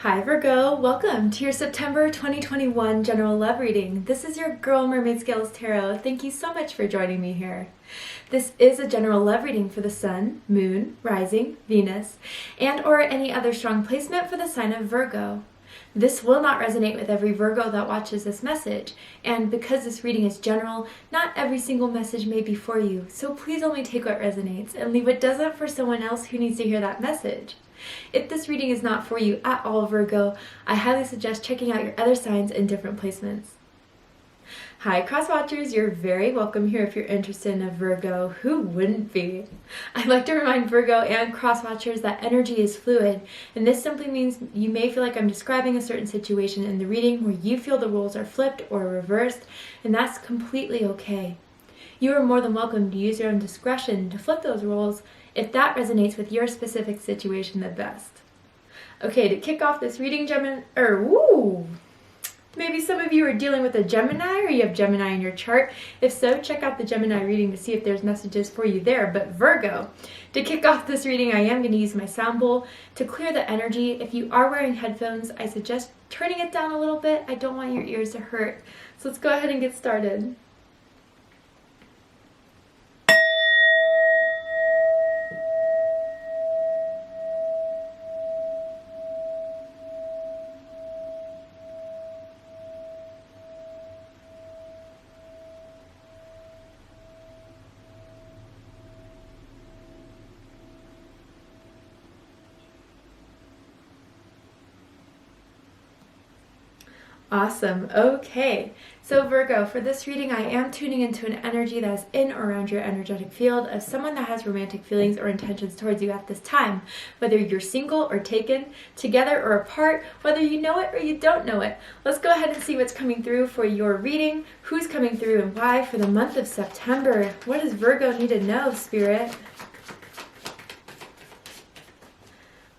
Hi Virgo, welcome to your September 2021 General Love Reading. This is your girl Mermaid Scales Tarot. Thank you so much for joining me here. This is a general love reading for the Sun, Moon, Rising, Venus, and or any other strong placement for the sign of Virgo. This will not resonate with every Virgo that watches this message, and because this reading is general, not every single message may be for you, so please only take what resonates and leave what doesn't for someone else who needs to hear that message. If this reading is not for you at all, Virgo, I highly suggest checking out your other signs in different placements. Hi cross-watchers, you're very welcome here if you're interested in a Virgo. Who wouldn't be? I'd like to remind Virgo and cross-watchers that energy is fluid, and this simply means you may feel like I'm describing a certain situation in the reading where you feel the roles are flipped or reversed, and that's completely okay. You are more than welcome to use your own discretion to flip those roles if that resonates with your specific situation the best. Okay, to kick off this reading, maybe some of you are dealing with a Gemini or you have Gemini in your chart. If so, check out the Gemini reading to see if there's messages for you there. But Virgo, to kick off this reading, I am going to use my sound bowl to clear the energy. If you are wearing headphones, I suggest turning it down a little bit. I don't want your ears to hurt. So let's go ahead and get started. Awesome. Okay. So Virgo, for this reading, I am tuning into an energy that is in or around your energetic field of someone that has romantic feelings or intentions towards you at this time. Whether you're single or taken, together or apart, whether you know it or you don't know it. Let's go ahead and see what's coming through for your reading, who's coming through and why for the month of September. What does Virgo need to know, Spirit?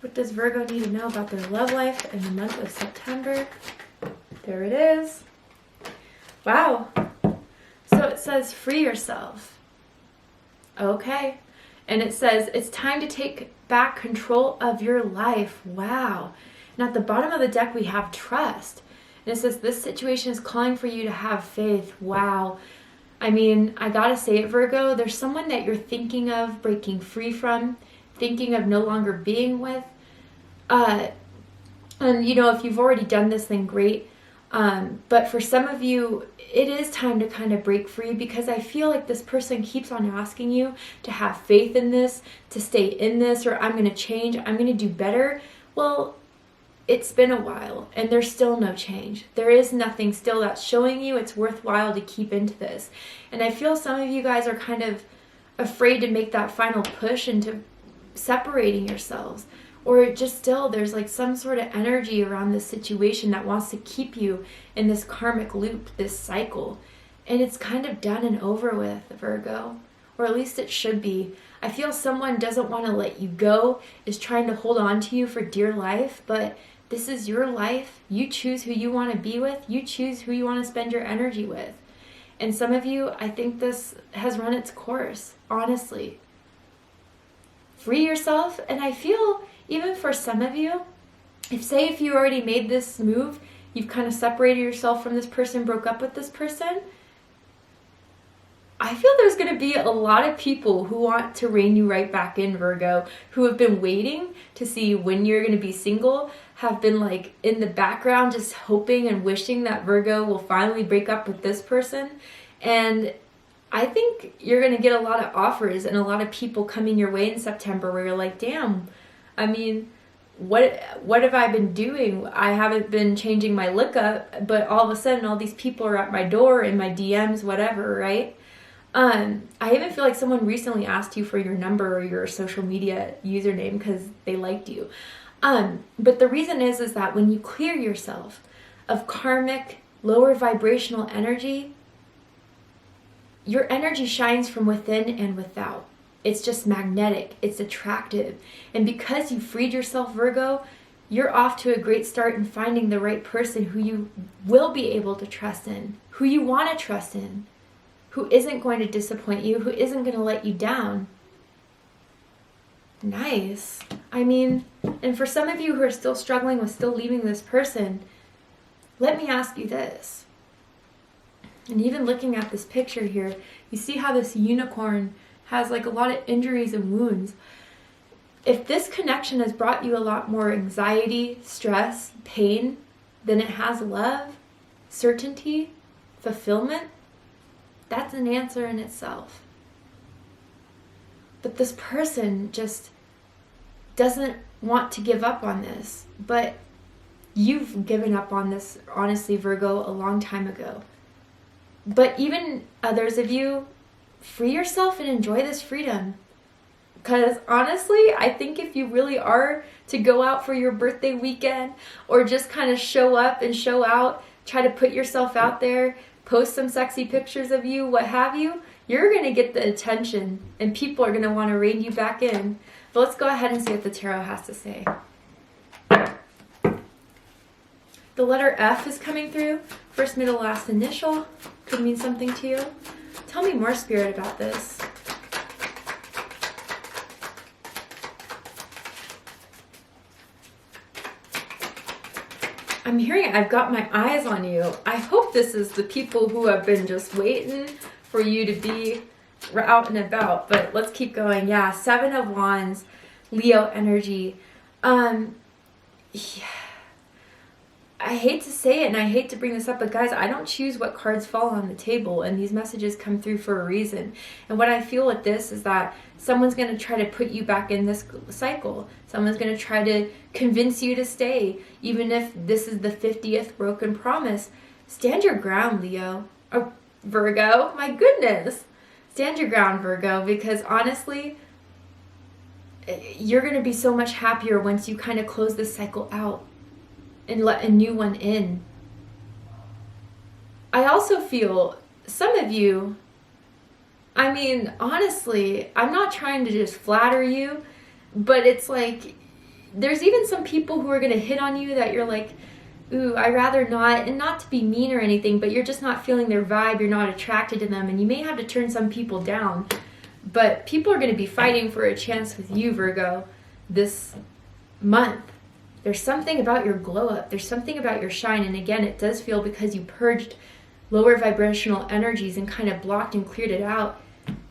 What does Virgo need to know about their love life in the month of September? There it is. Wow. So it says free yourself. Okay. And it says it's time to take back control of your life. Wow. And at the bottom of the deck we have trust. And it says this situation is calling for you to have faith. Wow. I mean, I gotta say it, Virgo. There's someone that you're thinking of breaking free from, thinking of no longer being with. And you know, if you've already done this, then great. But for some of you, it is time to kind of break free because I feel like this person keeps on asking you to have faith in this, to stay in this, or I'm going to change, I'm going to do better. Well, it's been a while and there's still no change. There is nothing still that's showing you it's worthwhile to keep into this. And I feel some of you guys are kind of afraid to make that final push into separating yourselves. Or just still, there's like some sort of energy around this situation that wants to keep you in this karmic loop, this cycle. And it's kind of done and over with, Virgo. Or at least it should be. I feel someone doesn't want to let you go, is trying to hold on to you for dear life, but this is your life. You choose who you want to be with. You choose who you want to spend your energy with. And some of you, I think this has run its course, honestly. Free yourself, and I feel even for some of you, if you already made this move, you've kind of separated yourself from this person, broke up with this person, I feel there's going to be a lot of people who want to rein you right back in, Virgo, who have been waiting to see when you're going to be single, have been like in the background just hoping and wishing that Virgo will finally break up with this person. And I think you're going to get a lot of offers and a lot of people coming your way in September where you're like, damn, I mean, what have I been doing? I haven't been changing my lookup, but all of a sudden all these people are at my door, in my DMs, whatever, right? I even feel like someone recently asked you for your number or your social media username because they liked you. But the reason is that when you clear yourself of karmic, lower vibrational energy, your energy shines from within and without. It's just magnetic. It's attractive. And because you freed yourself, Virgo, you're off to a great start in finding the right person who you will be able to trust in, who you want to trust in, who isn't going to disappoint you, who isn't going to let you down. Nice. I mean, and for some of you who are still struggling with still leaving this person, let me ask you this. And even looking at this picture here, you see how this unicorn has like a lot of injuries and wounds. If this connection has brought you a lot more anxiety, stress, pain than it has love, certainty, fulfillment, that's an answer in itself. But this person just doesn't want to give up on this. But you've given up on this, honestly, Virgo, a long time ago. But even others of you, free yourself and enjoy this freedom. Because honestly, I think if you really are to go out for your birthday weekend or just kind of show up and show out, try to put yourself out there, post some sexy pictures of you, what have you, you're going to get the attention and people are going to want to rein you back in. But let's go ahead and see what the tarot has to say. The letter F is coming through. First, middle, last initial. Could mean something to you. Tell me more, Spirit, about this. I'm hearing I've got my eyes on you. I hope this is the people who have been just waiting for you to be out and about. But let's keep going. Yeah, 7 of Wands, Leo energy. Yeah. I hate to say it and I hate to bring this up, but guys, I don't choose what cards fall on the table, and these messages come through for a reason. And what I feel with this is that someone's going to try to put you back in this cycle. Someone's going to try to convince you to stay, even if this is the 50th broken promise. Stand your ground, Leo. Or Virgo, my goodness. Stand your ground, Virgo, because honestly, you're going to be so much happier once you kind of close this cycle out and let a new one in. I also feel some of you, I mean, honestly, I'm not trying to just flatter you, but it's like, there's even some people who are going to hit on you that you're like, ooh, I'd rather not, and not to be mean or anything, but you're just not feeling their vibe, you're not attracted to them, and you may have to turn some people down. But people are going to be fighting for a chance with you, Virgo, this month. There's something about your glow up. There's something about your shine. And again, it does feel because you purged lower vibrational energies and kind of blocked and cleared it out.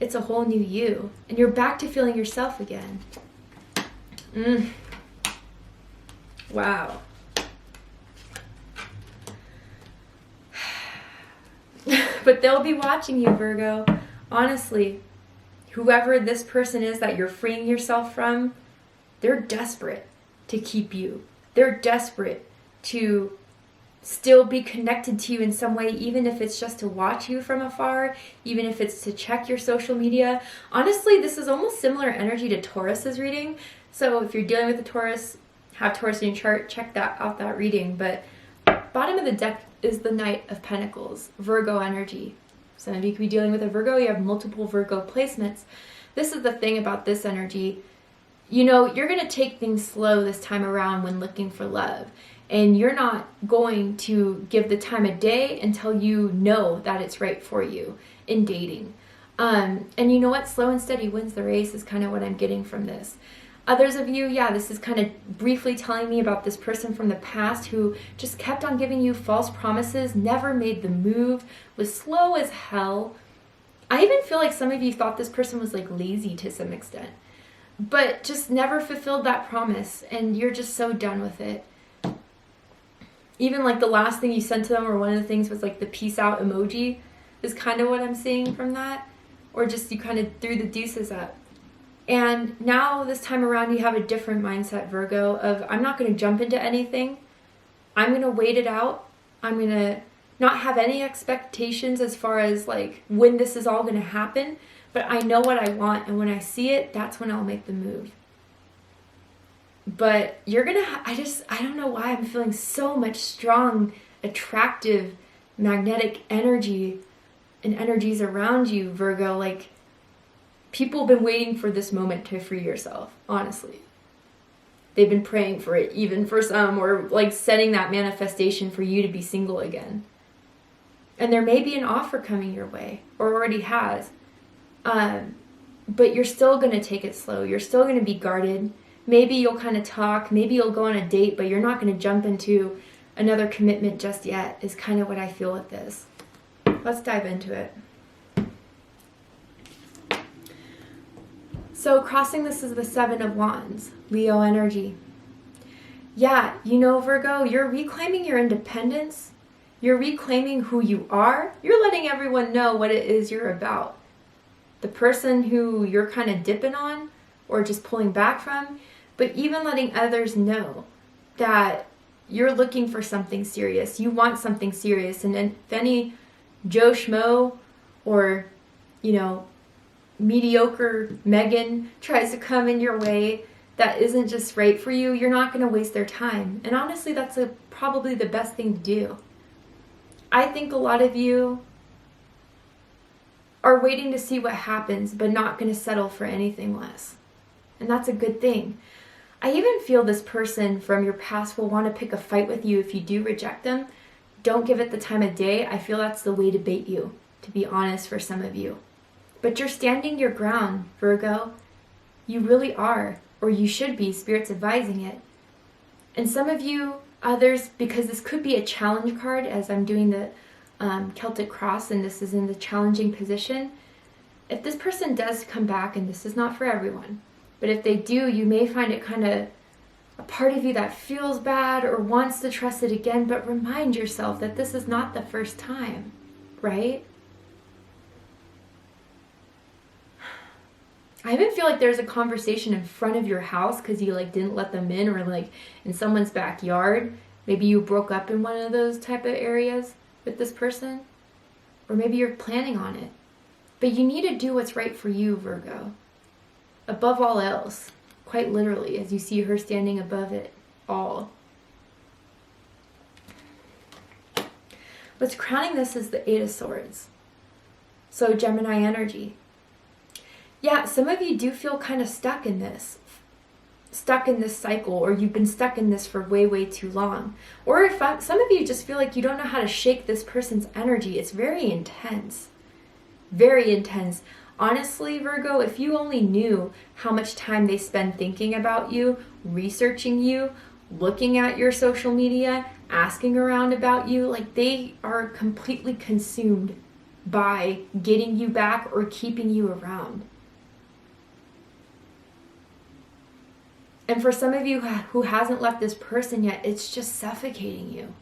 It's a whole new you. And you're back to feeling yourself again. Wow. But they'll be watching you, Virgo. Honestly, whoever this person is that you're freeing yourself from, they're desperate to keep you. They're desperate to still be connected to you in some way, even if it's just to watch you from afar, even if it's to check your social media. Honestly, this is almost similar energy to Taurus's reading. So if you're dealing with a Taurus, have Taurus in your chart, check that reading. But bottom of the deck is the Knight of Pentacles, Virgo energy. Some of you could be dealing with a Virgo. You have multiple Virgo placements. This is the thing about this energy. You know, you're going to take things slow this time around when looking for love. And you're not going to give the time of day until you know that it's right for you in dating. And you know what? Slow and steady wins the race is kind of what I'm getting from this. Others of you, yeah, this is kind of briefly telling me about this person from the past who just kept on giving you false promises, never made the move, was slow as hell. I even feel like some of you thought this person was like lazy to some extent, but just never fulfilled that promise, and you're just so done with it. Even like the last thing you sent to them, or one of the things was like the peace out emoji, is kind of what I'm seeing from that. Or just you kind of threw the deuces up. And now this time around you have a different mindset, Virgo, of I'm not going to jump into anything. I'm going to wait it out. I'm going to not have any expectations as far as like when this is all going to happen. But I know what I want, and when I see it, that's when I'll make the move. But you're going to, I don't know why I'm feeling so much strong, attractive, magnetic energy and energies around you, Virgo. Like, people have been waiting for this moment to free yourself, honestly. They've been praying for it, even for some, or like setting that manifestation for you to be single again. And there may be an offer coming your way, or already has. But you're still going to take it slow. You're still going to be guarded. maybe you'll kind of talk, maybe you'll go on a date, but you're not going to jump into another commitment just yet, is kind of what I feel with this. Let's dive into it. So crossing this is the Seven of Wands, Leo energy. Yeah, you know, Virgo, you're reclaiming your independence. You're reclaiming who you are. You're letting everyone know what it is you're about. The person who you're kind of dipping on or just pulling back from, but even letting others know that you're looking for something serious. You want something serious. And if any Joe Schmo or, you know, mediocre Megan tries to come in your way that isn't just right for you, you're not going to waste their time. And honestly, that's probably the best thing to do. I think a lot of you are waiting to see what happens, but not going to settle for anything less. And that's a good thing. I even feel this person from your past will want to pick a fight with you if you do reject them. Don't give it the time of day. I feel that's the way to bait you, to be honest, for some of you. But you're standing your ground, Virgo. You really are, or you should be, Spirit's advising it. And some of you, others, because this could be a challenge card as I'm doing the Celtic cross and this is in the challenging position. If this person does come back, and this is not for everyone, but if they do, you may find it kind of a part of you that feels bad or wants to trust it again, but remind yourself that this is not the first time, right? I even feel like there's a conversation in front of your house because you like didn't let them in, or like in someone's backyard. Maybe you broke up in one of those type of areas with this person, or maybe you're planning on it. But you need to do what's right for you, Virgo. Above all else, quite literally, as you see her standing above it all. What's crowning this is the Eight of Swords. So Gemini energy. Yeah, some of you do feel kind of stuck in this cycle, or you've been stuck in this for way, way too long. Or if some of you just feel like you don't know how to shake this person's energy. It's very intense. Very intense. Honestly, Virgo, if you only knew how much time they spend thinking about you, researching you, looking at your social media, asking around about you, like they are completely consumed by getting you back or keeping you around. And for some of you who hasn't left this person yet, it's just suffocating you.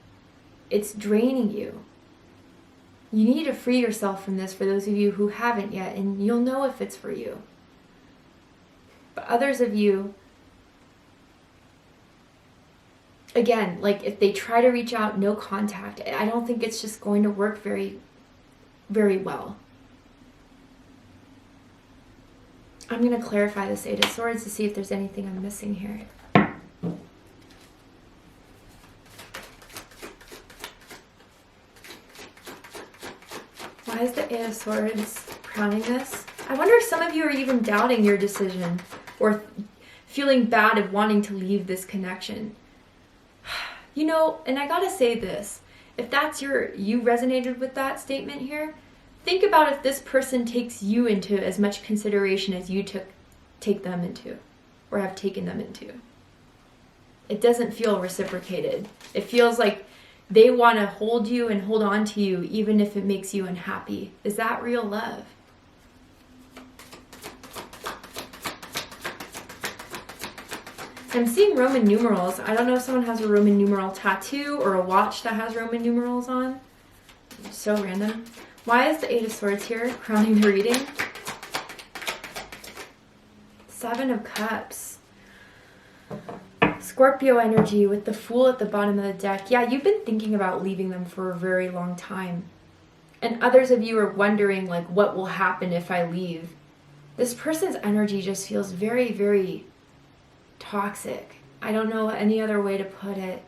It's draining you. You need to free yourself from this, for those of you who haven't yet, and you'll know if it's for you. But others of you, again, like if they try to reach out, no contact, I don't think it's just going to work very, very well. I'm going to clarify this Eight of Swords to see if there's anything I'm missing here. Why is the Eight of Swords crowning this? I wonder if some of you are even doubting your decision or feeling bad of wanting to leave this connection. You know, and I gotta say this, if that's you resonated with that statement here, think about if this person takes you into as much consideration as you take them into, or have taken them into. It doesn't feel reciprocated. It feels like they want to hold you and hold on to you even if it makes you unhappy. Is that real love? I'm seeing Roman numerals. I don't know if someone has a Roman numeral tattoo or a watch that has Roman numerals on. So random. Why is the Eight of Swords here, crowning the reading? Seven of Cups. Scorpio energy with the Fool at the bottom of the deck. Yeah, you've been thinking about leaving them for a very long time. And others of you are wondering, like, what will happen if I leave? This person's energy just feels very, very toxic. I don't know any other way to put it.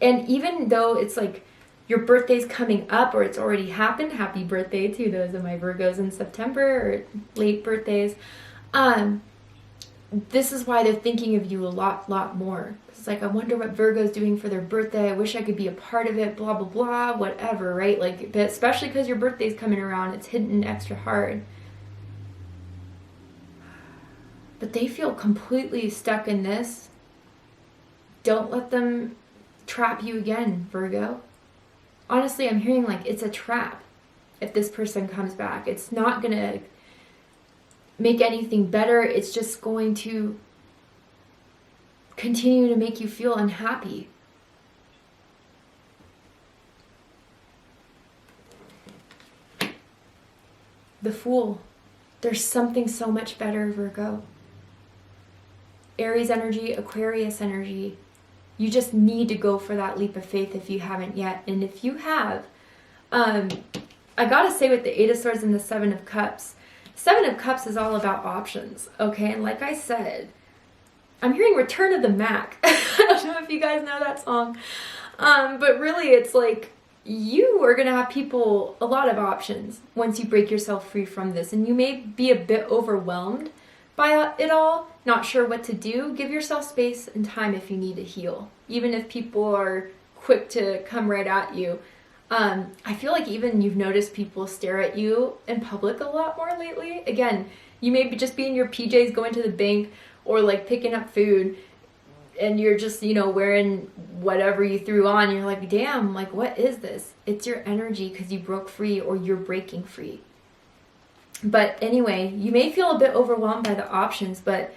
And even though it's like your birthday's coming up or it's already happened, happy birthday to those of my Virgos in September or late birthdays. This is why they're thinking of you a lot more. It's like, I wonder what Virgo's doing for their birthday. I wish I could be a part of it, blah, blah, blah, whatever, right? Like, but especially because your birthday's coming around, it's hitting extra hard. but they feel completely stuck in this. Don't let them trap you again, Virgo. Honestly, I'm hearing like it's a trap if this person comes back. It's not going to make anything better. It's just going to continue to make you feel unhappy. The Fool. There's something so much better, Virgo. Aries energy, Aquarius energy. You just need to go for that leap of faith if you haven't yet. And if you have, I gotta say with the Eight of Swords and the Seven of Cups, Seven of Cups is all about options, okay? And like I said, I'm hearing Return of the Mac. I don't know if you guys know that song. But really it's like, you are going to have people, a lot of options once you break yourself free from this. And you may be a bit overwhelmed by it all, not sure what to do. Give yourself space and time if you need to heal. Even if people are quick to come right at you. I feel like even you've noticed people stare at you in public a lot more lately. Again, you may be just be in your PJs going to the bank or like picking up food. And you're just, you know, wearing whatever you threw on. You're like, damn, like, what is this? It's your energy because you broke free or you're breaking free. But anyway, you may feel a bit overwhelmed by the options, but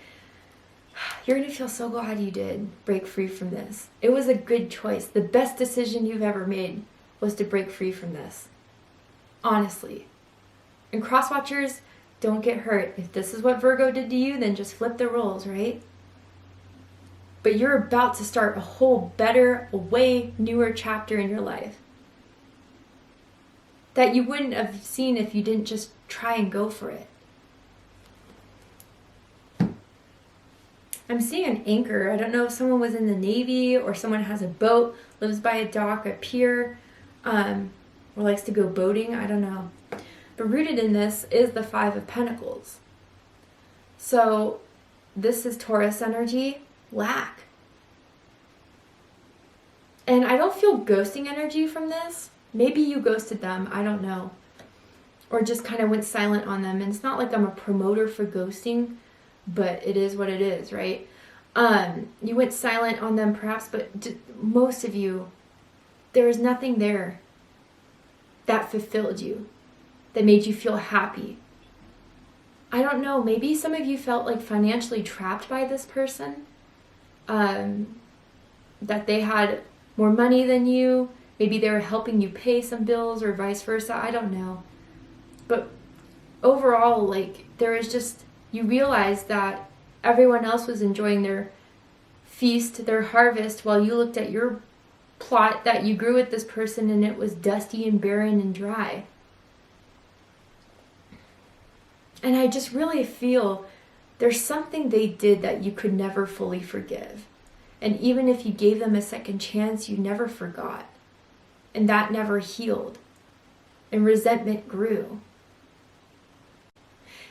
you're going to feel so glad you did break free from this. It was a good choice. The best decision you've ever made was to break free from this. Honestly. And cross-watchers, don't get hurt. If this is what Virgo did to you, then just flip the roles, right? But you're about to start a whole better, a way newer chapter in your life that you wouldn't have seen if you didn't just try and go for it. I'm seeing an anchor. I don't know if someone was in the Navy or someone has a boat, lives by a dock, a pier, or likes to go boating. I don't know. But rooted in this is the Five of Pentacles. So this is Taurus energy. Lack. And I don't feel ghosting energy from this. Maybe you ghosted them, I don't know. Or just kind of went silent on them. And it's not like I'm a promoter for ghosting, but it is what it is, right? You went silent on them perhaps, but most of you, there was nothing there that fulfilled you, that made you feel happy. I don't know, maybe some of you felt like financially trapped by this person. That they had more money than you. Maybe they were helping you pay some bills or vice versa. I don't know. But overall, like, there is just, you realize that everyone else was enjoying their feast, their harvest, while you looked at your plot that you grew with this person and it was dusty and barren and dry. And I just really feel there's something they did that you could never fully forgive. And even if you gave them a second chance, you never forgot. And that never healed. And resentment grew.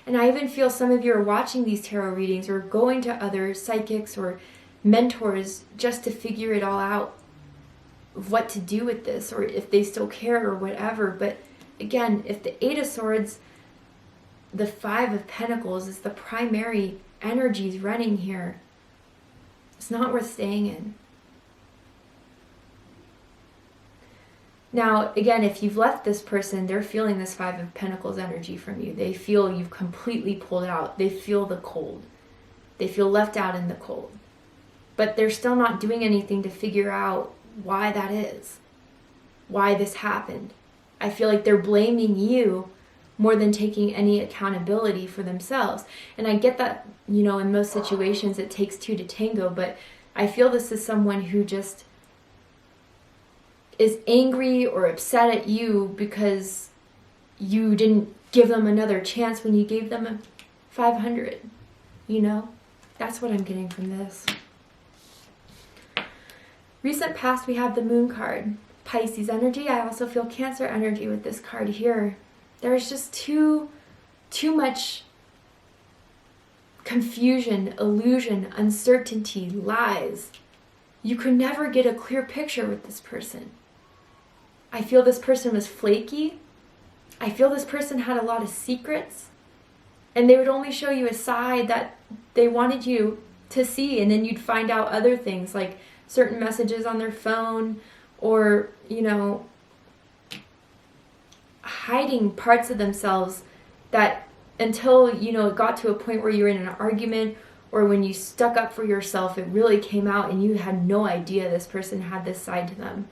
And I even feel some of you are watching these tarot readings or going to other psychics or mentors just to figure it all out, of what to do with this, or if they still care or whatever. But again, if the Eight of Swords, the Five of Pentacles is the primary energies running here, it's not worth staying in. Now, again, if you've left this person, they're feeling this Five of Pentacles energy from you. They feel you've completely pulled out. They feel the cold. They feel left out in the cold. But they're still not doing anything to figure out why that is, why this happened. I feel like they're blaming you more than taking any accountability for themselves. And I get that, you know, in most situations it takes two to tango, but I feel this is someone who just is angry or upset at you because you didn't give them another chance when you gave them a 500, you know? That's what I'm getting from this. Recent past, we have the Moon card. Pisces energy. I also feel Cancer energy with this card here. There's just too much confusion, illusion, uncertainty, lies. You could never get a clear picture with this person. I feel this person was flaky. I feel this person had a lot of secrets. And they would only show you a side that they wanted you to see, and then you'd find out other things, like certain messages on their phone, or, you know, hiding parts of themselves that until, you know, it got to a point where you're in an argument or when you stuck up for yourself, it really came out and you had no idea this person had this side to them.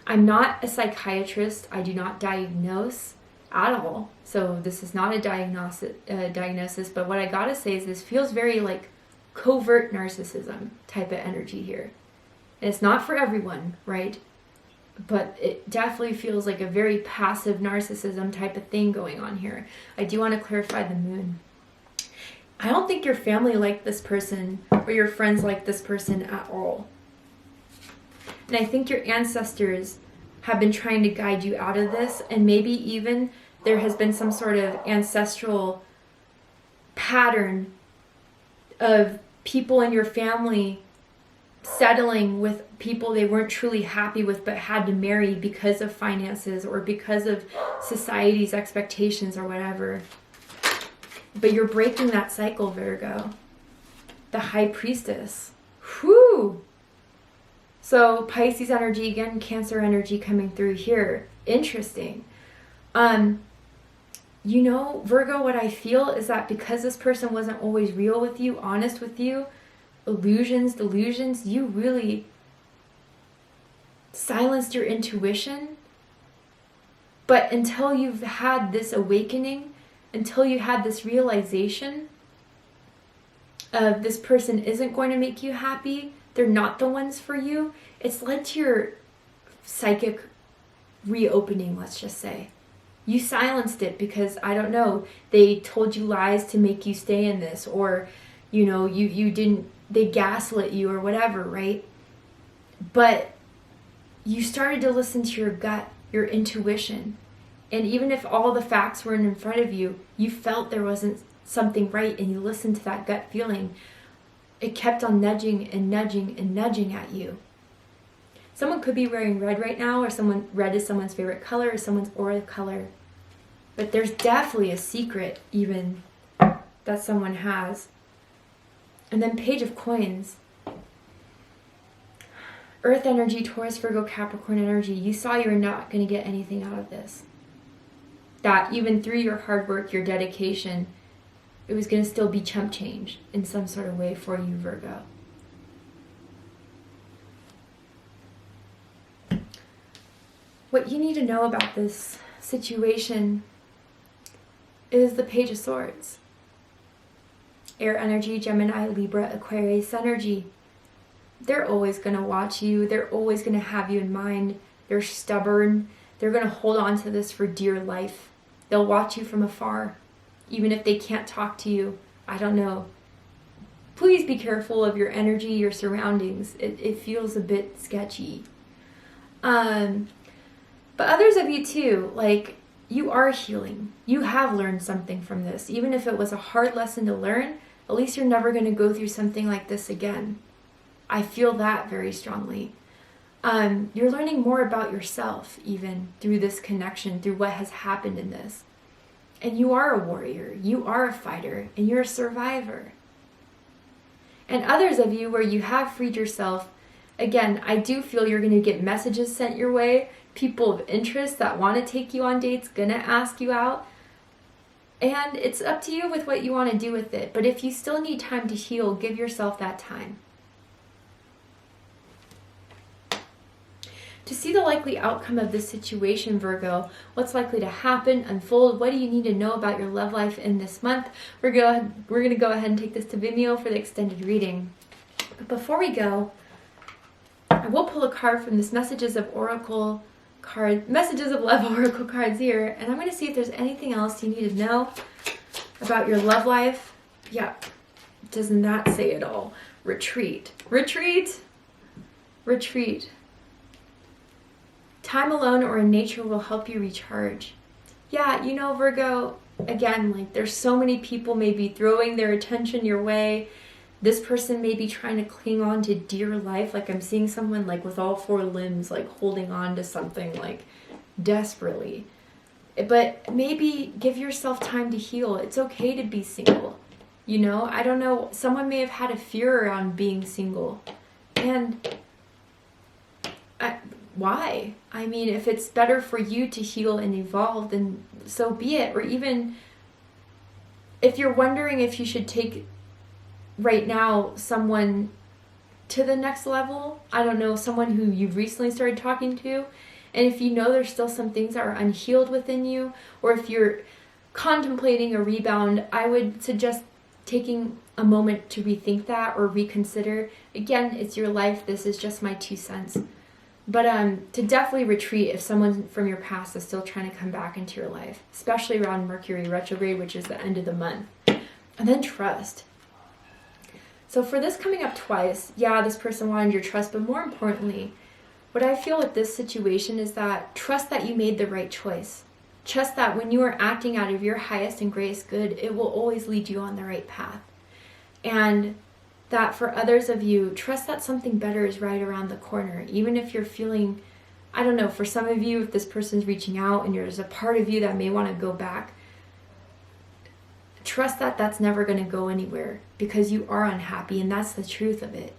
I'm not a psychiatrist. I do not diagnose at all. So this is not a diagnosis, but what I gotta say is this feels very like covert narcissism type of energy here. And it's not for everyone, right? But it definitely feels like a very passive narcissism type of thing going on here. I do want to clarify the moon. I don't think your family liked this person or your friends liked this person at all. And I think your ancestors have been trying to guide you out of this, and maybe even there has been some sort of ancestral pattern of people in your family settling with people they weren't truly happy with but had to marry because of finances or because of society's expectations or whatever. But you're breaking that cycle, Virgo. The High Priestess. Whew! So Pisces energy, again, Cancer energy coming through here. Interesting. You know, Virgo, what I feel is that because this person wasn't always real with you, honest with you, delusions, you really silenced your intuition. But until you've had this awakening, until you had this realization of this person isn't going to make you happy, they're not the ones for you, it's led to your psychic reopening, let's just say. You silenced it because, I don't know, they told you lies to make you stay in this, or, you know, they gaslit you or whatever, right? But you started to listen to your gut, your intuition. And even if all the facts weren't in front of you, you felt there wasn't something right and you listened to that gut feeling. It kept on nudging and nudging and nudging at you. Someone could be wearing red right now, or red is someone's favorite color, or someone's aura color. But there's definitely a secret even that someone has. And then Page of Coins. Earth energy, Taurus, Virgo, Capricorn energy. You saw you were not going to get anything out of this. That even through your hard work, your dedication, it was going to still be chump change in some sort of way for you, Virgo. What you need to know about this situation is the Page of Swords. Air energy, Gemini, Libra, Aquarius energy. They're always going to watch you. They're always going to have you in mind. They're stubborn. They're going to hold on to this for dear life. They'll watch you from afar, even if they can't talk to you. I don't know. Please be careful of your energy, your surroundings. It feels a bit sketchy. But others of you too, like, you are healing. You have learned something from this. Even if it was a hard lesson to learn, at least you're never going to go through something like this again. I feel that very strongly. You're learning more about yourself even through this connection, through what has happened in this. And you are a warrior, you are a fighter, and you're a survivor. And others of you where you have freed yourself, again, I do feel you're going to get messages sent your way, people of interest that want to take you on dates, going to ask you out. And it's up to you with what you want to do with it. But if you still need time to heal, give yourself that time. To see the likely outcome of this situation, Virgo, what's likely to happen, unfold, what do you need to know about your love life in this month? We're going to go ahead and take this to Vimeo for the extended reading. But before we go, I will pull a card from this Messages of Love Oracle cards here, and I'm going to see if there's anything else you need to know about your love life. Yeah, doesn't that say it all? Retreat. Retreat. Retreat. Time alone or in nature will help you recharge. Yeah, you know, Virgo, again, like, there's so many people maybe throwing their attention your way. This person may be trying to cling on to dear life. Like, I'm seeing someone like with all four limbs, like holding on to something like desperately. But maybe give yourself time to heal. It's okay to be single. You know, I don't know. Someone may have had a fear around being single. And why? I mean, if it's better for you to heal and evolve, then so be it. Or even if you're wondering if you should take right now someone to the next level, I don't know, someone who you've recently started talking to, and if you know there's still some things that are unhealed within you, or if you're contemplating a rebound, I would suggest taking a moment to rethink that or reconsider. Again, it's your life. This is just my 2 cents. But to definitely retreat if someone from your past is still trying to come back into your life, especially around Mercury retrograde, which is the end of the month. And then trust. So for this coming up twice, yeah, this person wanted your trust, but more importantly, what I feel with this situation is that trust that you made the right choice. Trust that when you are acting out of your highest and greatest good, it will always lead you on the right path. And that for others of you, trust that something better is right around the corner. Even if you're feeling, I don't know, for some of you, if this person's reaching out and there's a part of you that may want to go back, trust that that's never going to go anywhere because you are unhappy, and that's the truth of it.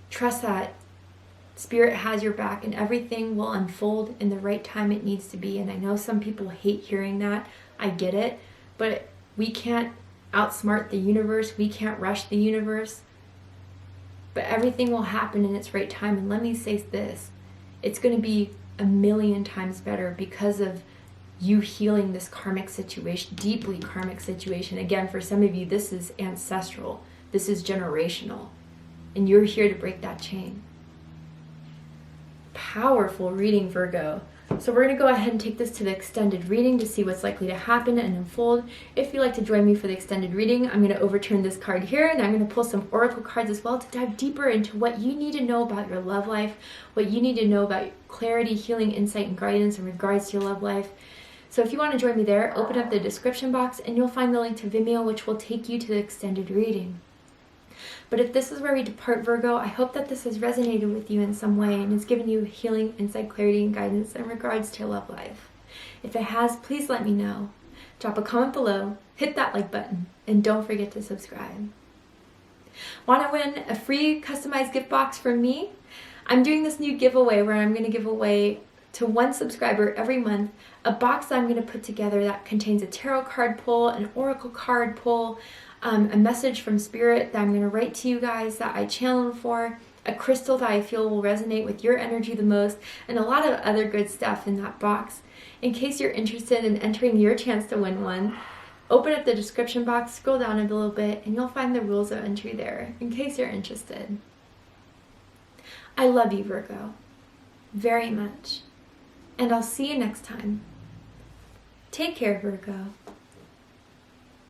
Trust that Spirit has your back and everything will unfold in the right time it needs to be. And I know some people hate hearing that. I get it. But we can't outsmart the universe. We can't rush the universe. But everything will happen in its right time. And let me say this. It's going to be 1,000,000 times better because of you healing this karmic situation, deeply karmic situation. Again, for some of you, this is ancestral. This is generational. And you're here to break that chain. Powerful reading, Virgo. So we're going to go ahead and take this to the extended reading to see what's likely to happen and unfold. If you'd like to join me for the extended reading, I'm going to overturn this card here, and I'm going to pull some oracle cards as well to dive deeper into what you need to know about your love life, what you need to know about clarity, healing, insight, and guidance in regards to your love life. So if you want to join me there, open up the description box and you'll find the link to Vimeo, which will take you to the extended reading. But if this is where we depart, Virgo, I hope that this has resonated with you in some way and has given you healing, insight, clarity, and guidance in regards to your love life. If it has, please let me know. Drop a comment below, hit that like button, and don't forget to subscribe. Want to win a free customized gift box from me? I'm doing this new giveaway where I'm going to give away to one subscriber every month a box that I'm going to put together that contains a tarot card pull, an oracle card pull, a message from Spirit that I'm going to write to you guys that I channeled for, a crystal that I feel will resonate with your energy the most, and a lot of other good stuff in that box. In case you're interested in entering your chance to win one, open up the description box, scroll down a little bit, and you'll find the rules of entry there, in case you're interested. I love you, Virgo, very much. And I'll see you next time. Take care, Virgo.